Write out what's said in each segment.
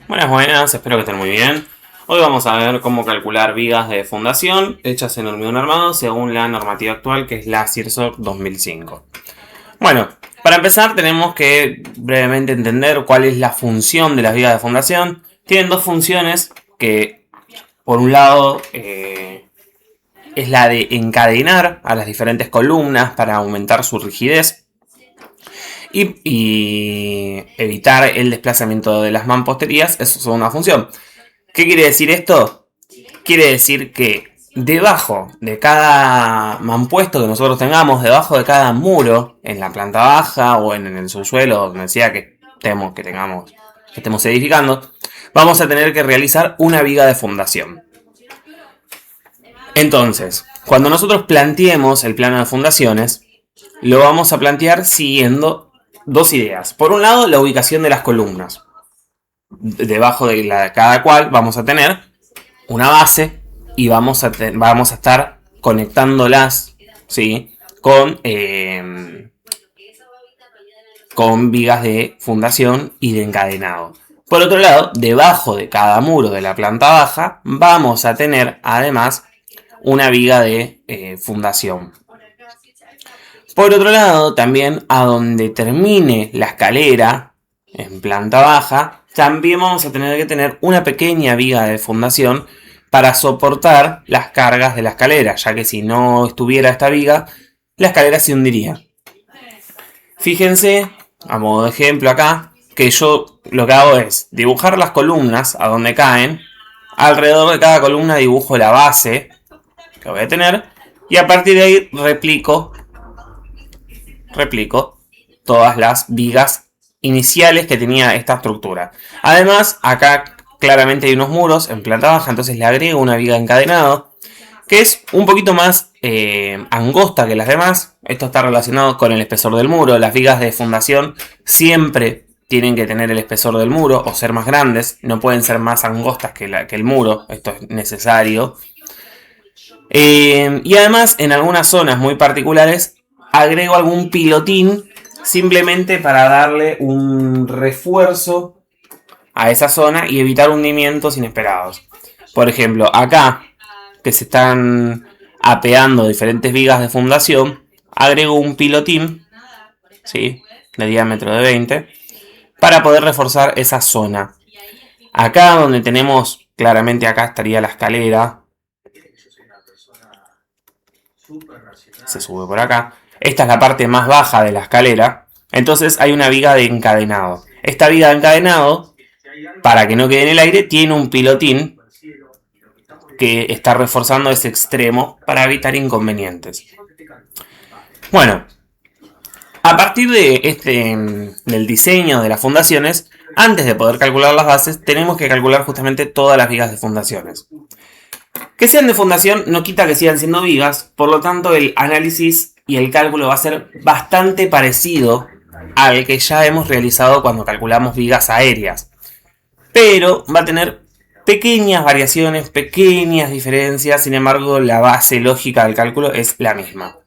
Buenas, buenas, espero que estén muy bien. Hoy vamos a ver cómo calcular vigas de fundación hechas en hormigón armado según la normativa actual que es la CIRSOC 2005. Bueno, para empezar tenemos que brevemente entender cuál es la función de las vigas de fundación. Tienen dos funciones que, por un lado, es la de encadenar a las diferentes columnas para aumentar su rigidez y evitar el desplazamiento de las mamposterías. Eso es una función. ¿Qué quiere decir esto? Quiere decir que debajo de cada mampuesto que nosotros tengamos, debajo de cada muro, en la planta baja o en el subsuelo, donde sea que estemos edificando, vamos a tener que realizar una viga de fundación. Entonces, cuando nosotros planteemos el plano de fundaciones, lo vamos a plantear siguiendo dos ideas. Por un lado, la ubicación de las columnas. Debajo de cada cual vamos a tener una base y vamos a estar conectándolas, ¿sí? con vigas de fundación y de encadenado. Por otro lado, debajo de cada muro de la planta baja vamos a tener además una viga de fundación. Por otro lado, también a donde termine la escalera en planta baja, también vamos a tener que tener una pequeña viga de fundación para soportar las cargas de la escalera, ya que si no estuviera esta viga, la escalera se hundiría. Fíjense, a modo de ejemplo acá, que yo lo que hago es dibujar las columnas a donde caen. Alrededor de cada columna dibujo la base que voy a tener y a partir de ahí replico todas las vigas iniciales que tenía esta estructura. Además, acá claramente hay unos muros en planta baja, entonces le agrego una viga encadenado, que es un poquito más angosta que las demás. Esto está relacionado con el espesor del muro. Las vigas de fundación siempre tienen que tener el espesor del muro o ser más grandes, no pueden ser más angostas que el muro, esto es necesario. Y además, en algunas zonas muy particulares, agrego algún pilotín simplemente para darle un refuerzo a esa zona y evitar hundimientos inesperados. Por ejemplo, acá, que se están apeando diferentes vigas de fundación, agrego un pilotín, ¿sí? De diámetro de 20, para poder reforzar esa zona. Acá donde tenemos, claramente acá estaría la escalera, se sube por acá. Esta es la parte más baja de la escalera. Entonces hay una viga de encadenado. Esta viga de encadenado, para que no quede en el aire, tiene un pilotín que está reforzando ese extremo para evitar inconvenientes. Bueno, a partir del diseño de las fundaciones, antes de poder calcular las bases, tenemos que calcular justamente todas las vigas de fundaciones. Que sean de fundación no quita que sigan siendo vigas, por lo tanto el análisis y el cálculo va a ser bastante parecido al que ya hemos realizado cuando calculamos vigas aéreas. Pero va a tener pequeñas variaciones, pequeñas diferencias, sin embargo la base lógica del cálculo es la misma.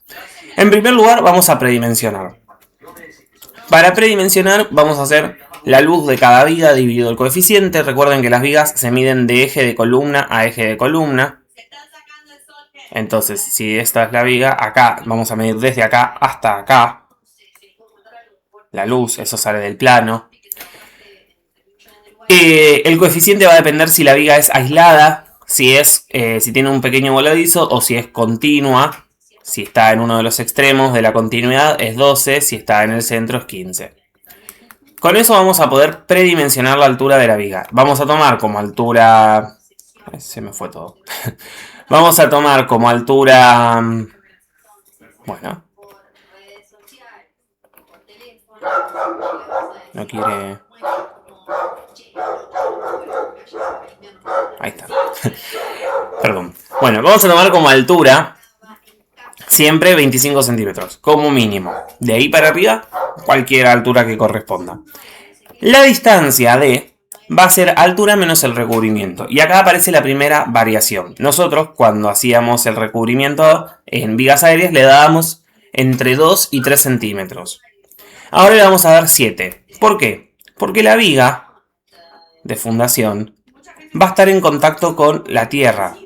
En primer lugar vamos a predimensionar. Para predimensionar vamos a hacer la luz de cada viga dividido el coeficiente. Recuerden que las vigas se miden de eje de columna a eje de columna. Entonces, si esta es la viga, acá vamos a medir desde acá hasta acá. La luz, eso sale del plano. El coeficiente va a depender si la viga es aislada, si tiene un pequeño voladizo o si es continua. Si está en uno de los extremos de la continuidad es 12, si está en el centro es 15. Con eso vamos a poder predimensionar la altura de la viga. Vamos a tomar como altura... Se me fue todo. Vamos a tomar como altura... Bueno. No quiere... Ahí está. Perdón. Bueno, vamos a tomar como altura siempre 25 centímetros, como mínimo. De ahí para arriba, cualquier altura que corresponda. La distancia D va a ser altura menos el recubrimiento. Y acá aparece la primera variación. Nosotros, cuando hacíamos el recubrimiento en vigas aéreas, le dábamos entre 2 y 3 centímetros. Ahora le vamos a dar 7. ¿Por qué? Porque la viga de fundación va a estar en contacto con la tierra.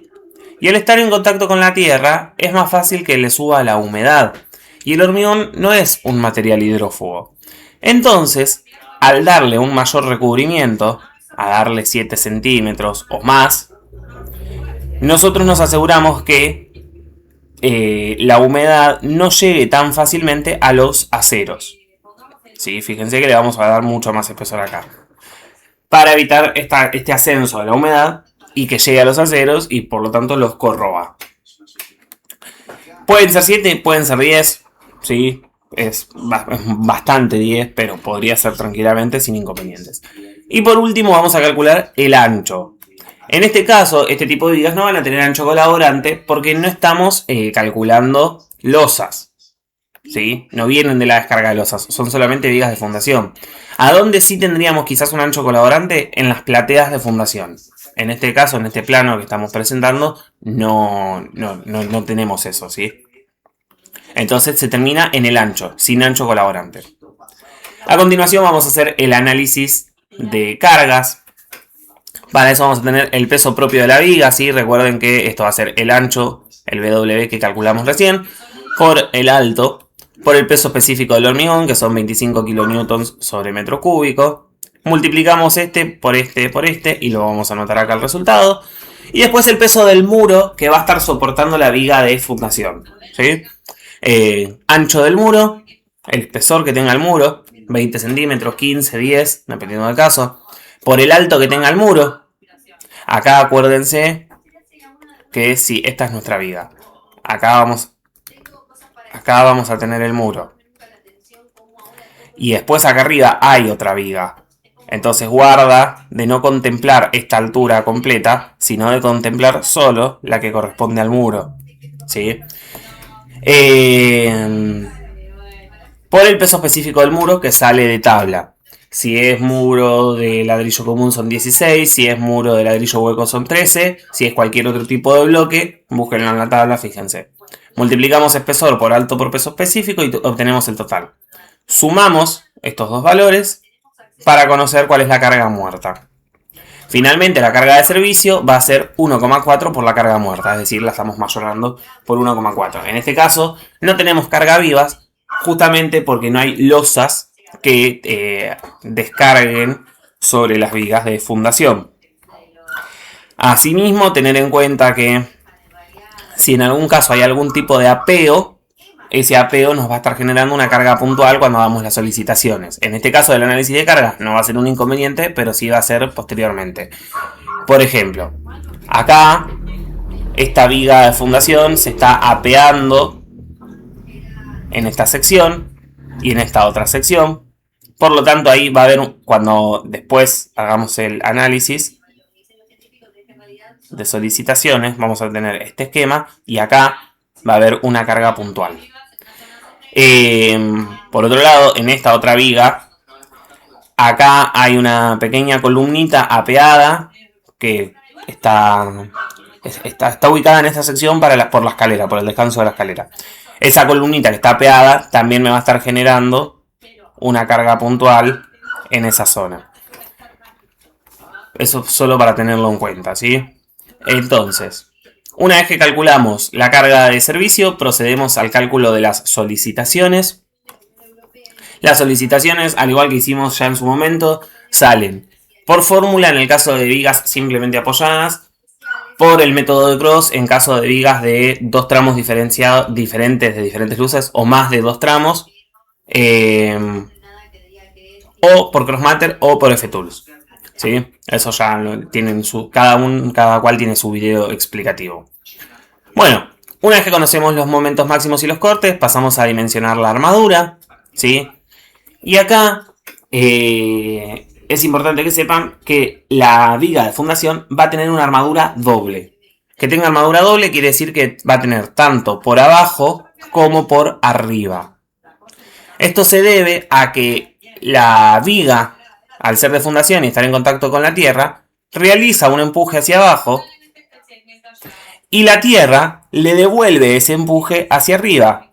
Y al estar en contacto con la tierra es más fácil que le suba la humedad. Y el hormigón no es un material hidrófugo. Entonces, al darle un mayor recubrimiento, a darle 7 centímetros o más, nosotros nos aseguramos que la humedad no llegue tan fácilmente a los aceros. ¿Sí? Fíjense que le vamos a dar mucho más espesor acá. Para evitar este ascenso de la humedad y que llegue a los aceros y por lo tanto los corroba. Pueden ser 7, pueden ser 10, ¿sí? Es bastante 10, pero podría ser tranquilamente sin inconvenientes. Y por último vamos a calcular el ancho. En este caso, este tipo de vigas no van a tener ancho colaborante porque no estamos calculando losas. ¿Sí? No vienen de la descarga de losas, son solamente vigas de fundación. ¿A dónde sí tendríamos quizás un ancho colaborante? En las plateas de fundación. En este caso, en este plano que estamos presentando, no tenemos eso, ¿sí? Entonces se termina en el ancho, sin ancho colaborante. A continuación vamos a hacer el análisis de cargas. Para eso vamos a tener el peso propio de la viga, ¿sí? Recuerden que esto va a ser el ancho, el BW que calculamos recién, por el alto, por el peso específico del hormigón, que son 25 kN sobre metro cúbico. Multiplicamos este por este y lo vamos a anotar acá el resultado. Y después el peso del muro que va a estar soportando la viga de fundación, ¿sí? Ancho del muro, el espesor que tenga el muro, 20 centímetros, 15, 10, dependiendo del caso. Por el alto que tenga el muro. Acá acuérdense que si esta es nuestra viga. Acá vamos a tener el muro. Y después acá arriba hay otra viga. Entonces guarda de no contemplar esta altura completa, sino de contemplar solo la que corresponde al muro. ¿Sí? Por el peso específico del muro que sale de tabla. Si es muro de ladrillo común son 16, si es muro de ladrillo hueco son 13, si es cualquier otro tipo de bloque, búsquenlo en la tabla, fíjense. Multiplicamos espesor por alto por peso específico y obtenemos el total. Sumamos estos dos valores para conocer cuál es la carga muerta. Finalmente la carga de servicio va a ser 1,4 por la carga muerta, es decir, la estamos mayorando por 1,4. En este caso no tenemos carga vivas, justamente porque no hay losas que descarguen sobre las vigas de fundación. Asimismo, tener en cuenta que si en algún caso hay algún tipo de apeo, ese apeo nos va a estar generando una carga puntual cuando hagamos las solicitaciones. En este caso del análisis de cargas no va a ser un inconveniente, pero sí va a ser posteriormente. Por ejemplo, acá esta viga de fundación se está apeando en esta sección y en esta otra sección. Por lo tanto, ahí va a haber, cuando después hagamos el análisis de solicitaciones, vamos a tener este esquema y acá va a haber una carga puntual. Por otro lado, en esta otra viga, acá hay una pequeña columnita apeada que está ubicada en esta sección por la escalera, por el descanso de la escalera. Esa columnita que está apeada también me va a estar generando una carga puntual en esa zona. Eso solo para tenerlo en cuenta, ¿sí? Entonces, una vez que calculamos la carga de servicio, procedemos al cálculo de las solicitaciones. Las solicitaciones, al igual que hicimos ya en su momento, salen por fórmula en el caso de vigas simplemente apoyadas, por el método de Cross en caso de vigas de dos tramos diferentes de diferentes luces o más de dos tramos, o por Crossmatter o por FTools. ¿Sí? Eso ya lo tienen cada cual tiene su video explicativo. Bueno, una vez que conocemos los momentos máximos y los cortes, pasamos a dimensionar la armadura, ¿sí? Y acá es importante que sepan que la viga de fundación va a tener una armadura doble. Que tenga armadura doble quiere decir que va a tener tanto por abajo como por arriba. Esto se debe a que la viga, al ser de fundación y estar en contacto con la tierra, realiza un empuje hacia abajo y la tierra le devuelve ese empuje hacia arriba.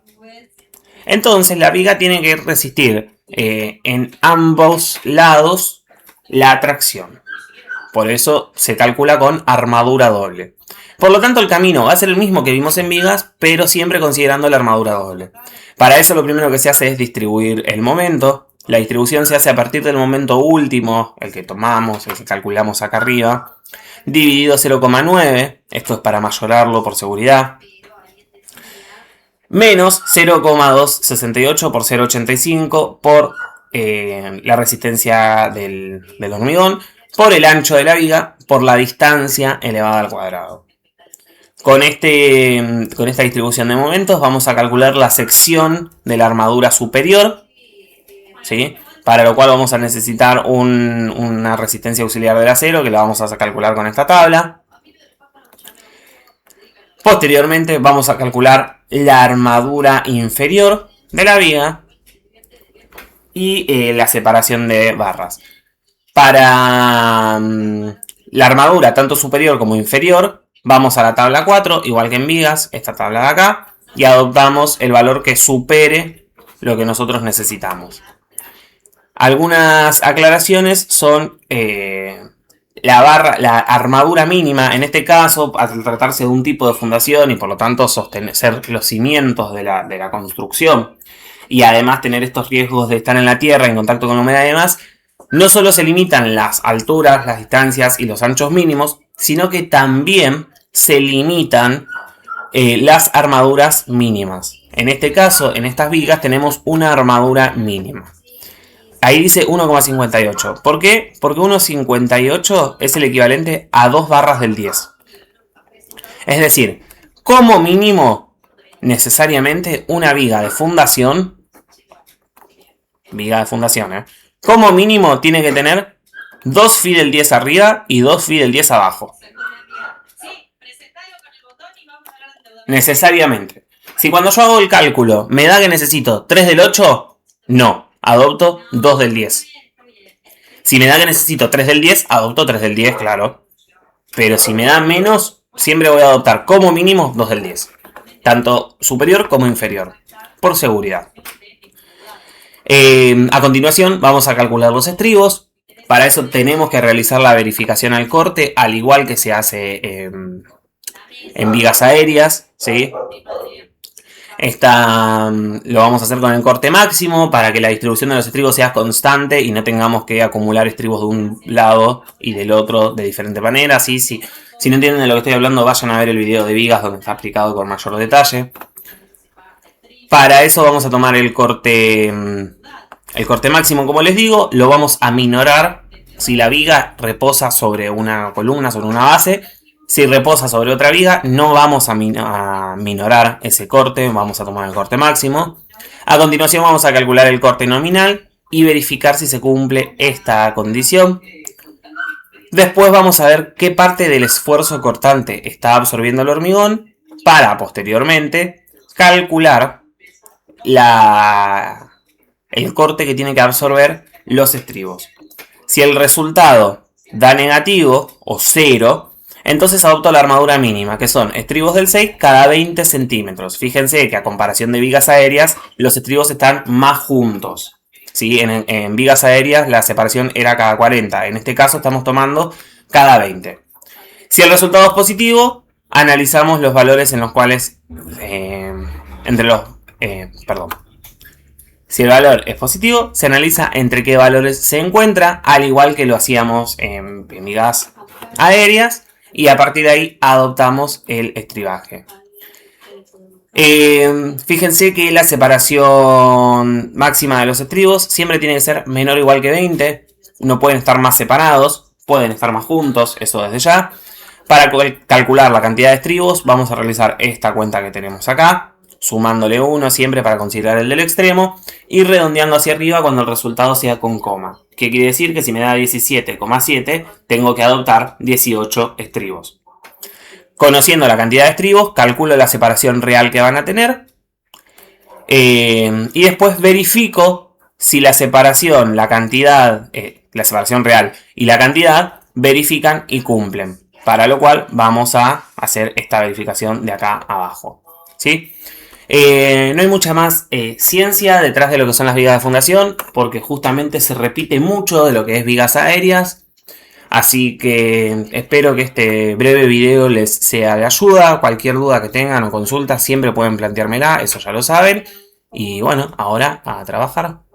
Entonces la viga tiene que resistir en ambos lados la atracción. Por eso se calcula con armadura doble. Por lo tanto, el camino va a ser el mismo que vimos en vigas, pero siempre considerando la armadura doble. Para eso lo primero que se hace es distribuir el momento. La distribución se hace a partir del momento último, el que tomamos, el que calculamos acá arriba, dividido 0,9, esto es para mayorarlo por seguridad, menos 0,268 por 0,85 por la resistencia del hormigón, por el ancho de la viga, por la distancia elevada al cuadrado. Con esta distribución de momentos vamos a calcular la sección de la armadura superior, ¿sí? Para lo cual vamos a necesitar una resistencia auxiliar del acero, que la vamos a calcular con esta tabla. Posteriormente vamos a calcular la armadura inferior de la viga y la separación de barras. Para la armadura tanto superior como inferior, vamos a la tabla 4, igual que en vigas, esta tabla de acá, y adoptamos el valor que supere lo que nosotros necesitamos. Algunas aclaraciones son la armadura mínima, en este caso, al tratarse de un tipo de fundación y por lo tanto sostener los cimientos de la construcción y además tener estos riesgos de estar en la tierra en contacto con la humedad y demás, no solo se limitan las alturas, las distancias y los anchos mínimos, sino que también se limitan las armaduras mínimas. En este caso, en estas vigas tenemos una armadura mínima. Ahí dice 1,58. ¿Por qué? Porque 1,58 es el equivalente a 2 barras del 10. Es decir, como mínimo, necesariamente una viga de fundación, como mínimo tiene que tener 2 phi del 10 arriba y 2 phi del 10 abajo. Necesariamente. Si cuando yo hago el cálculo me da que necesito 3 del 8, no. Adopto 2 del 10. Si me da que necesito 3 del 10, adopto 3 del 10, claro. Pero si me da menos, siempre voy a adoptar como mínimo 2 del 10. Tanto superior como inferior. Por seguridad. A continuación vamos a calcular los estribos. Para eso tenemos que realizar la verificación al corte, al igual que se hace en vigas aéreas, ¿sí? Lo vamos a hacer con el corte máximo para que la distribución de los estribos sea constante y no tengamos que acumular estribos de un lado y del otro de diferente manera. ¿Sí? Si no entienden de lo que estoy hablando, vayan a ver el video de vigas donde está explicado con mayor detalle. Para eso vamos a tomar el corte máximo, como les digo, lo vamos a minorar si la viga reposa sobre una columna, sobre una base. Si reposa sobre otra viga, no vamos a minorar ese corte, vamos a tomar el corte máximo. A continuación vamos a calcular el corte nominal y verificar si se cumple esta condición. Después vamos a ver qué parte del esfuerzo cortante está absorbiendo el hormigón para posteriormente calcular el corte que tiene que absorber los estribos. Si el resultado da negativo o 0, entonces adopto la armadura mínima, que son estribos del 6 cada 20 centímetros. Fíjense que a comparación de vigas aéreas, los estribos están más juntos. ¿Sí? En vigas aéreas la separación era cada 40. En este caso estamos tomando cada 20. Si el resultado es positivo, analizamos los valores en los cuales... Si el valor es positivo, se analiza entre qué valores se encuentra, al igual que lo hacíamos en vigas aéreas. Y a partir de ahí adoptamos el estribaje. Fíjense que la separación máxima de los estribos siempre tiene que ser menor o igual que 20. No pueden estar más separados, pueden estar más juntos, eso desde ya. Para calcular la cantidad de estribos vamos a realizar esta cuenta que tenemos acá, sumándole 1 siempre para considerar el del extremo y redondeando hacia arriba cuando el resultado sea con coma. ¿Qué quiere decir? Que si me da 17,7 tengo que adoptar 18 estribos. Conociendo la cantidad de estribos, calculo la separación real que van a tener. Y después verifico si la separación, la separación real y la cantidad verifican y cumplen. Para lo cual vamos a hacer esta verificación de acá abajo. ¿Sí? No hay mucha más ciencia detrás de lo que son las vigas de fundación, porque justamente se repite mucho de lo que es vigas aéreas. Así que espero que este breve video les sea de ayuda. Cualquier duda que tengan o consulta siempre pueden planteármela, eso ya lo saben. Y bueno, ahora a trabajar.